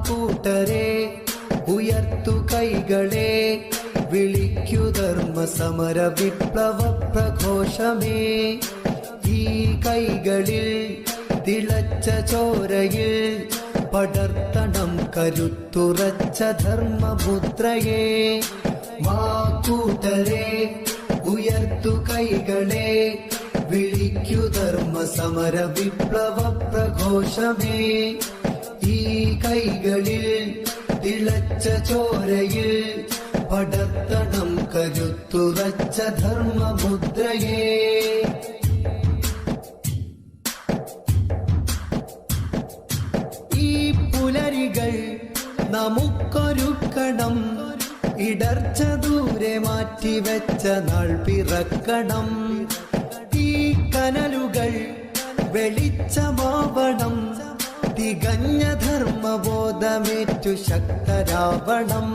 കൂട്ടരെ ഉയർത്തു കൈകളെ, വിളിക്കു ധർമ്മ സമര വിപ്ലവ പ്രഘോഷമേ. ഈ കൈകളിൽ തിളച്ച ചോരയിൽ പടർത്തണം കരുത്തുറച്ച ധർമ്മമുദ്രയെ. കൂട്ടരെ ഉയർത്തു കൈകളെ, വിളിക്കു ധർമ്മ സമര വിപ്ലവ പ്രഘോഷമേ. ഈ കൈകളിൽ തിളച്ച ചോരയിൽ പടർത്തണം കരുത്തുറച്ച ധർമ്മമുദ്രയെ. ഈ പുലരികൾ നമുക്കൊരുക്കണം, ഇടർച്ച ദൂരെ മാറ്റിവെച്ച നാൾ പിറക്കണം. ഈ കനലുകൾ വെളിച്ചമാവണം, തികഞ്ഞ ധർമ്മബോധമേറ്റു ശക്തരാവണം.